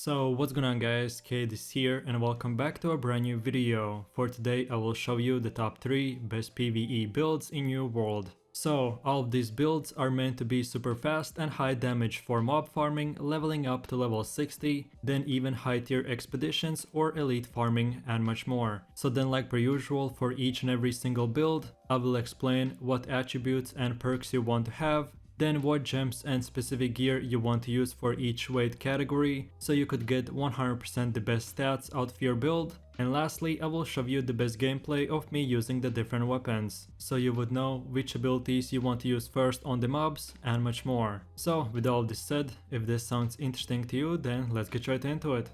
So what's going on guys, Kade is here and welcome back to a brand new video. For today I will show you the top 3 best PvE builds in your world. So all of these builds are meant to be super fast and high damage for mob farming, leveling up to level 60, then even high tier expeditions or elite farming and much more. So then like per usual for each and every single build, I will explain what attributes and perks you want to have, then what gems and specific gear you want to use for each weight category, so you could get 100% the best stats out of your build. And lastly, I will show you the best gameplay of me using the different weapons, so you would know which abilities you want to use first on the mobs and much more. So with all this said, if this sounds interesting to you, then let's get right into it.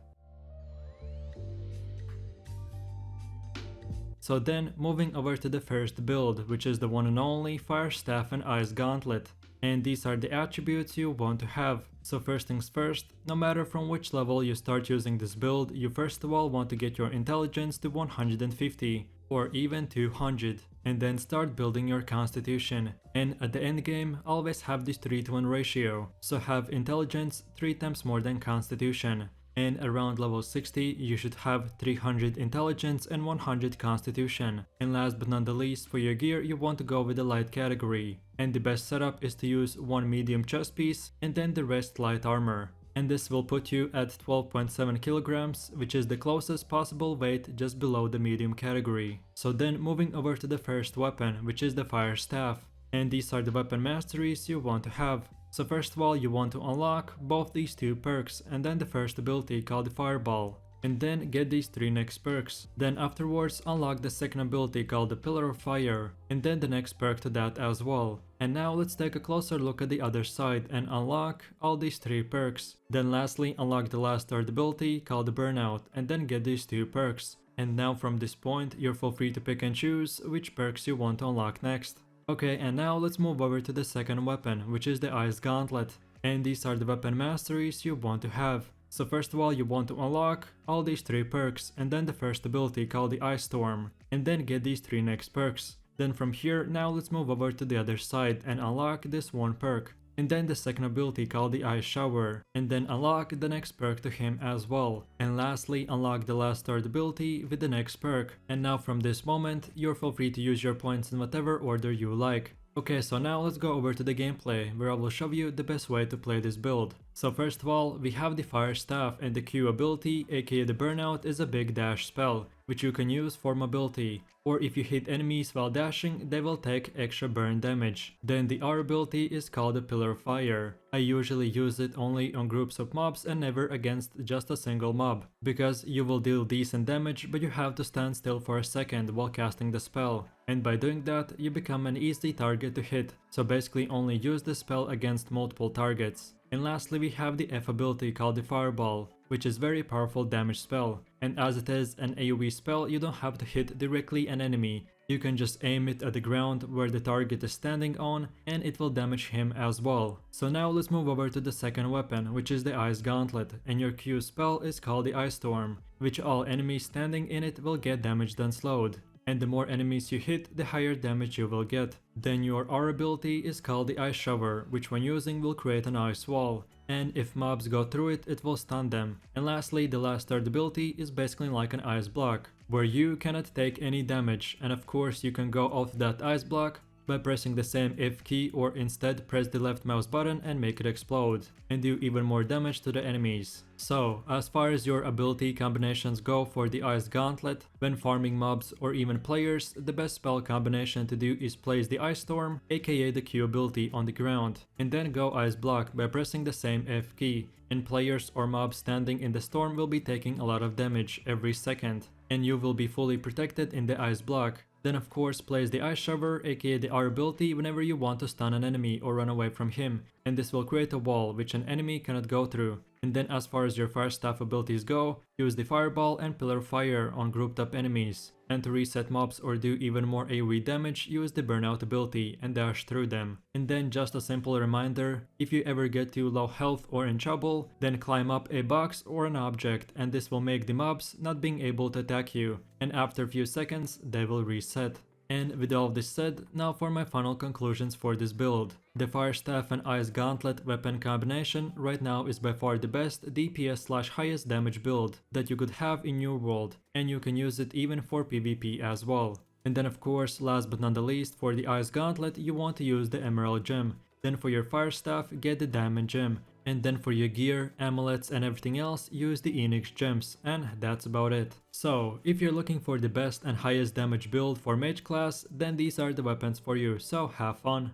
So then moving over to the first build, which is the one and only Fire Staff and Ice Gauntlet. And these are the attributes you want to have. So first things first, no matter from which level you start using this build, you first of all want to get your intelligence to 150 or even 200 and then start building your constitution. And at the end game, always have this 3-to-1 ratio, so have intelligence 3 times more than constitution. And around level 60 you should have 300 intelligence and 100 constitution. And last but not the least, for your gear you want to go with the light category. And the best setup is to use one medium chest piece and then the rest light armor. And this will put you at 12.7 kilograms, which is the closest possible weight just below the medium category. So then moving over to the first weapon, which is the Fire Staff. And these are the weapon masteries you want to have. So first of all you want to unlock both these 2 perks and then the first ability called the Fireball. And then get these 3 next perks. Then afterwards unlock the second ability called the Pillar of Fire and then the next perk to that as well. And now let's take a closer look at the other side and unlock all these 3 perks. Then lastly unlock the last third ability called the Burnout and then get these 2 perks. And now from this point you're full free to pick and choose which perks you want to unlock next. Okay, and now let's move over to the second weapon, which is the Ice Gauntlet. And these are the weapon masteries you want to have. So first of all you want to unlock all these 3 perks and then the first ability called the Ice Storm and then get these 3 next perks. Then from here now let's move over to the other side and unlock this one perk. And then the second ability called the Ice Shower, and then unlock the next perk to him as well. And lastly unlock the last third ability with the next perk. And now from this moment you're full free to use your points in whatever order you like. Okay, so now let's go over to the gameplay, where I will show you the best way to play this build. So first of all, we have the Fire Staff, and the Q ability, aka the Burnout, is a big dash spell, which you can use for mobility. Or if you hit enemies while dashing, they will take extra burn damage. Then the R ability is called the Pillar of Fire. I usually use it only on groups of mobs and never against just a single mob, because you will deal decent damage but you have to stand still for a second while casting the spell. And by doing that, you become an easy target to hit, so basically only use the spell against multiple targets. And lastly we have the F ability called the Fireball, which is very powerful damage spell. And as it is an AoE spell, you don't have to hit directly an enemy. You can just aim it at the ground where the target is standing on and it will damage him as well. So now let's move over to the second weapon, which is the Ice Gauntlet, and your Q spell is called the Ice Storm, which all enemies standing in it will get damaged and slowed. And the more enemies you hit, the higher damage you will get. Then your R ability is called the Ice Shower, which when using will create an ice wall. And if mobs go through it, it will stun them. And lastly, the last third ability is basically like an ice block, where you cannot take any damage, and of course you can go off that ice block by pressing the same F key, or instead press the left mouse button and make it explode and do even more damage to the enemies. So as far as your ability combinations go for the Ice Gauntlet, when farming mobs or even players, the best spell combination to do is place the Ice Storm, aka the Q ability, on the ground and then go Ice Block by pressing the same F key. And players or mobs standing in the storm will be taking a lot of damage every second, and you will be fully protected in the Ice Block. Then of course place the Ice Shower, aka the R ability, whenever you want to stun an enemy or run away from him, and this will create a wall which an enemy cannot go through. And then as far as your Fire Staff abilities go, use the Fireball and Pillar of Fire on grouped up enemies. And to reset mobs or do even more AoE damage, use the Burnout ability and dash through them. And then just a simple reminder, if you ever get to low health or in trouble, then climb up a box or an object, and this will make the mobs not being able to attack you, and after a few seconds they will reset. And with all of this said, now for my final conclusions for this build. The Fire Staff and Ice Gauntlet weapon combination right now is by far the best DPS / highest damage build that you could have in your world, and you can use it even for PvP as well. And then of course, last but not the least, for the Ice Gauntlet you want to use the Emerald Gem. Then for your Fire Staff, get the Diamond Gem. And then for your gear, amulets and everything else, use the Onyx gems, and that's about it. So, if you're looking for the best and highest damage build for mage class, then these are the weapons for you, so have fun.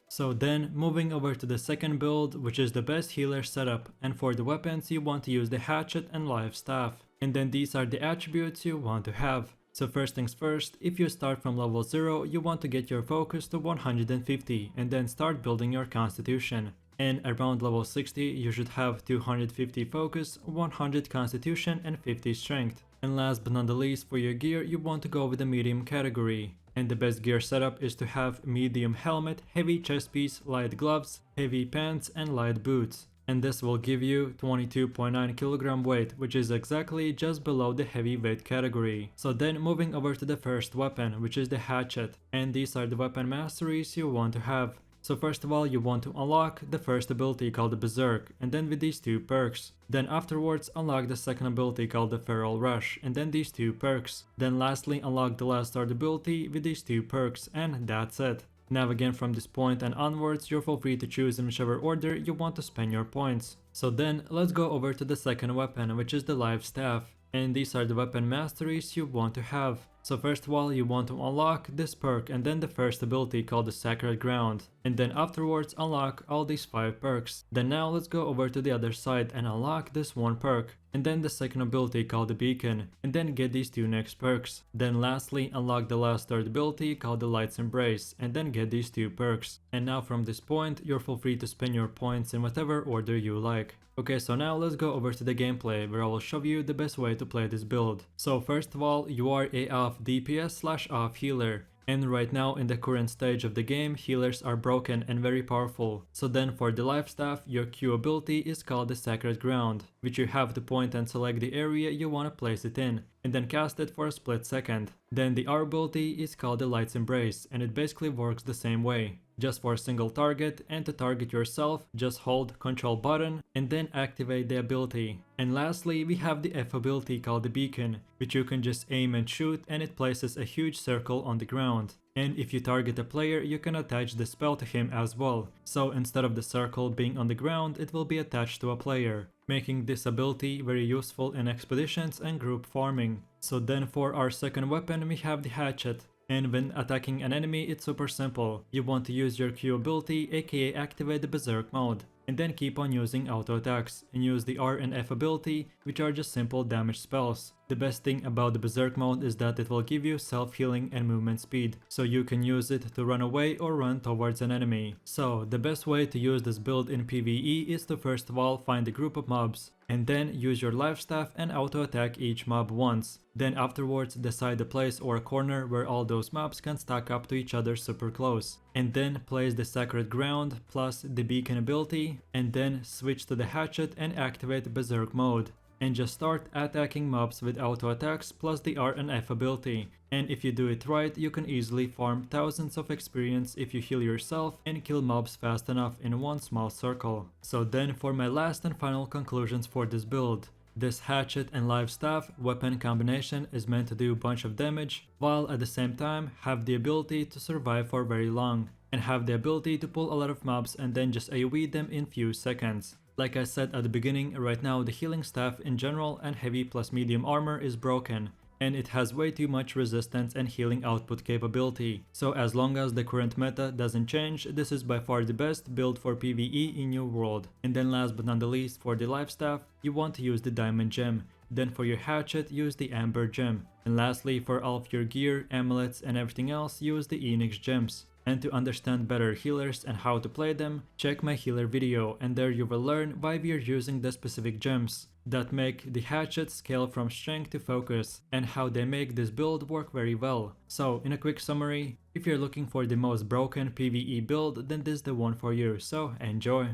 So then, moving over to the second build, which is the best healer setup, and for the weapons you want to use the hatchet and life staff. And then these are the attributes you want to have. So first things first, if you start from level 0, you want to get your focus to 150 and then start building your constitution. And around level 60, you should have 250 focus, 100 constitution and 50 strength. And last but not the least, for your gear, you want to go with the medium category. And the best gear setup is to have medium helmet, heavy chest piece, light gloves, heavy pants and light boots. And this will give you 22.9 kilogram weight, which is exactly just below the heavyweight category. So then moving over to the first weapon, which is the hatchet, and these are the weapon masteries you want to have. So first of all, you want to unlock the first ability called the Berserk, and then with these two perks. Then afterwards unlock the second ability called the Feral Rush, and then these two perks. Then lastly unlock the last start ability with these two perks, and that's it. Now again, from this point and onwards, you're feel free to choose in whichever order you want to spend your points. So then let's go over to the second weapon, which is the life staff. And these are the weapon masteries you want to have. So first of all, you want to unlock this perk and then the first ability called the Sacred Ground. And then afterwards unlock all these 5 perks. Then now let's go over to the other side and unlock this one perk. And then the second ability called the Beacon. And then get these 2 next perks. Then lastly unlock the last third ability called the Light's Embrace. And then get these 2 perks. And now from this point, you're feel free to spend your points in whatever order you like. Okay, so now let's go over to the gameplay where I will show you the best way to play this build. So first of all, you are a off DPS / off healer. And right now in the current stage of the game, healers are broken and very powerful. So then for the life staff, your Q ability is called the Sacred Ground, which you have to point and select the area you want to place it in, and then cast it for a split second. Then the R ability is called the Light's Embrace, and it basically works the same way. Just for a single target, and to target yourself, just hold Control button and then activate the ability. And lastly, we have the F ability called the Beacon, which you can just aim and shoot and it places a huge circle on the ground. And if you target a player, you can attach the spell to him as well. So instead of the circle being on the ground, it will be attached to a player, making this ability very useful in expeditions and group farming. So then for our second weapon, we have the hatchet. And when attacking an enemy, it's super simple. You want to use your Q ability, aka activate the Berserk mode, and then keep on using auto attacks, and use the R and F ability, which are just simple damage spells. The best thing about the Berserk mode is that it will give you self-healing and movement speed, so you can use it to run away or run towards an enemy. So the best way to use this build in PvE is to first of all find a group of mobs, and then use your life staff and auto attack each mob once. Then afterwards decide the place or a corner where all those mobs can stack up to each other super close. And then place the Sacred Ground plus the Beacon ability, and then switch to the hatchet and activate Berserk mode. And just start attacking mobs with auto attacks plus the R and F ability. And if you do it right, you can easily farm thousands of experience if you heal yourself and kill mobs fast enough in one small circle. So then for my last and final conclusions for this build. This hatchet and life staff weapon combination is meant to do a bunch of damage, while at the same time have the ability to survive for very long, and have the ability to pull a lot of mobs and then just AoE them in few seconds. Like I said at the beginning, right now the healing staff in general and heavy plus medium armor is broken, and it has way too much resistance and healing output capability. So as long as the current meta doesn't change, this is by far the best build for PvE in your world. And then last but not the least, for the life staff, you want to use the diamond gem. Then for your hatchet, use the amber gem. And lastly, for all of your gear, amulets and everything else, use the Onyx gems. And to understand better healers and how to play them, check my healer video, and there you will learn why we are using the specific gems that make the hatchet scale from strength to focus, and how they make this build work very well. So in a quick summary, if you're looking for the most broken PvE build, then this is the one for you, so enjoy!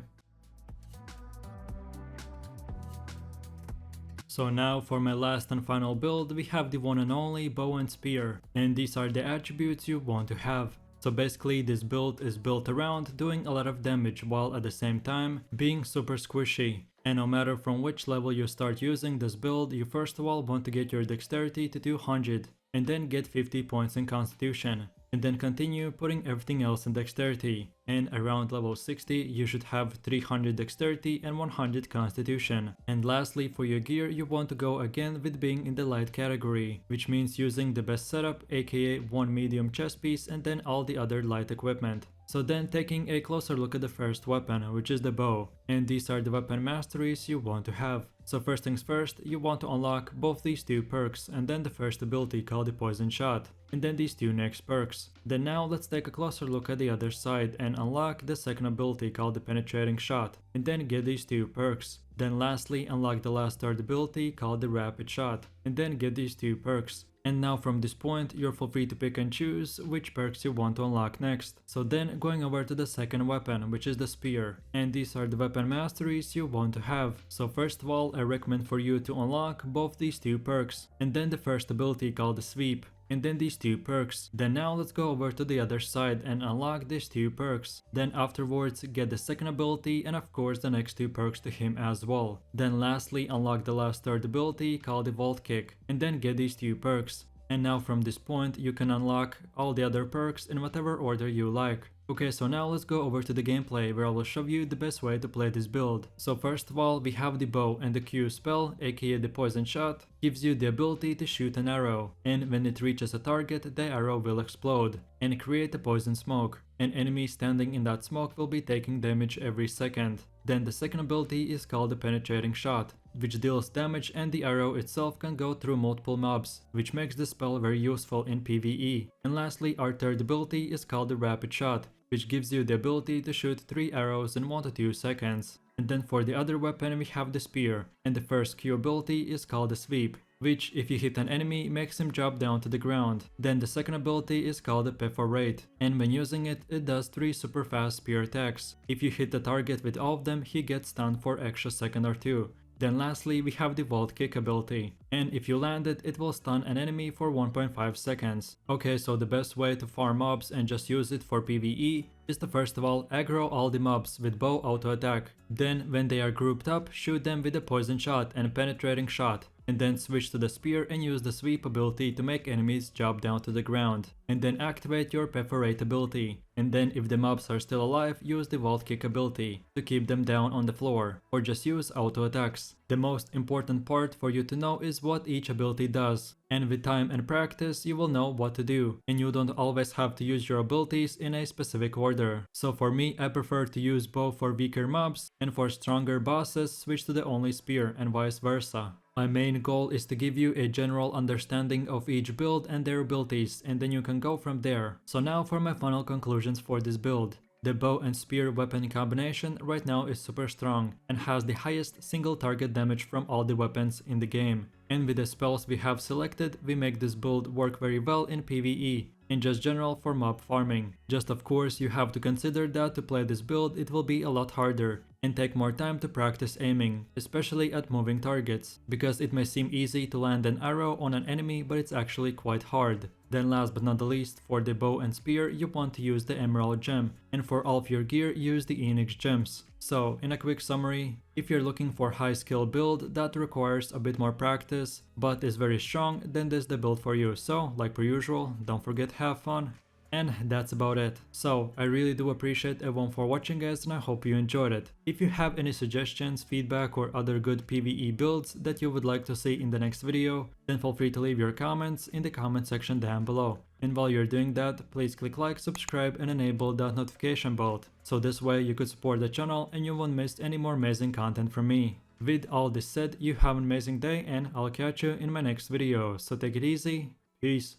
So now for my last and final build, we have the one and only bow and spear, and these are the attributes you want to have. So basically this build is built around doing a lot of damage while at the same time being super squishy. And no matter from which level you start using this build, you first of all want to get your dexterity to 200 and then get 50 points in constitution. And then continue putting everything else in dexterity, and around level 60 you should have 300 dexterity and 100 constitution. And lastly, for your gear you want to go again with being in the light category, which means using the best setup, aka one medium chest piece and then all the other light equipment. So then taking a closer look at the first weapon, which is the bow, and these are the weapon masteries you want to have. So first things first, you want to unlock both these two perks and then the first ability called the poison shot, and then these two next perks. Then now let's take a closer look at the other side and unlock the second ability called the penetrating shot, and then get these two perks. Then lastly unlock the last third ability called the rapid shot, and then get these two perks. And now from this point, you're free to pick and choose which perks you want to unlock next. So then going over to the second weapon, which is the spear. And these are the weapon masteries you want to have. So first of all, I recommend for you to unlock both these two perks. And then the first ability called the sweep. And then these two perks. Then now let's go over to the other side and unlock these two perks. Then afterwards get the second ability and of course the next two perks to him as well. Then lastly unlock the last third ability called the vault kick, and then get these two perks. And now from this point you can unlock all the other perks in whatever order you like. Okay, so now let's go over to the gameplay where I will show you the best way to play this build. So first of all, we have the bow, and the Q spell, aka the poison shot, gives you the ability to shoot an arrow, and when it reaches a target, the arrow will explode and create a poison smoke. An enemy standing in that smoke will be taking damage every second. Then the second ability is called the penetrating shot, which deals damage, and the arrow itself can go through multiple mobs, which makes the spell very useful in PVE. And lastly, our third ability is called the rapid shot, which gives you the ability to shoot 3 arrows in 1 to 2 seconds. And then for the other weapon we have the spear, and the first Q ability is called the sweep, which if you hit an enemy makes him drop down to the ground. Then the second ability is called the perforate, and when using it, it does 3 super fast spear attacks. If you hit the target with all of them, he gets stunned for extra second or 2. Then lastly we have the vault kick ability, and if you land it, it will stun an enemy for 1.5 seconds. Okay, so the best way to farm mobs and just use it for PvE is to first of all aggro all the mobs with bow auto attack. Then when they are grouped up, shoot them with a poison shot and penetrating shot, and then switch to the spear and use the sweep ability to make enemies drop down to the ground. And then activate your perforate ability. And then if the mobs are still alive, use the vault kick ability to keep them down on the floor, or just use auto attacks. The most important part for you to know is what each ability does, and with time and practice you will know what to do, and you don't always have to use your abilities in a specific order. So for me, I prefer to use bow for weaker mobs, and for stronger bosses switch to the only spear, and vice versa. My main goal is to give you a general understanding of each build and their abilities, and then you can go from there. So now for my final conclusions for this build. The bow and spear weapon combination right now is super strong and has the highest single target damage from all the weapons in the game. And with the spells we have selected, we make this build work very well in PvE, and just general for mob farming. Just of course you have to consider that to play this build it will be a lot harder and take more time to practice aiming, especially at moving targets, because it may seem easy to land an arrow on an enemy but it's actually quite hard. Then last but not the least, for the bow and spear you want to use the emerald gem, and for all of your gear use the Enix gems. So in a quick summary, if you're looking for high skill build that requires a bit more practice but is very strong, then this is the build for you. So like per usual, don't forget to have fun. And that's about it. So I really do appreciate everyone for watching guys, and I hope you enjoyed it. If you have any suggestions, feedback or other good PvE builds that you would like to see in the next video, then feel free to leave your comments in the comment section down below. And while you're doing that, please click like, subscribe and enable that notification bell, so this way you could support the channel and you won't miss any more amazing content from me. With all this said, you have an amazing day and I'll catch you in my next video. So take it easy, peace.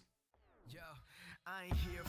Yo, I ain't here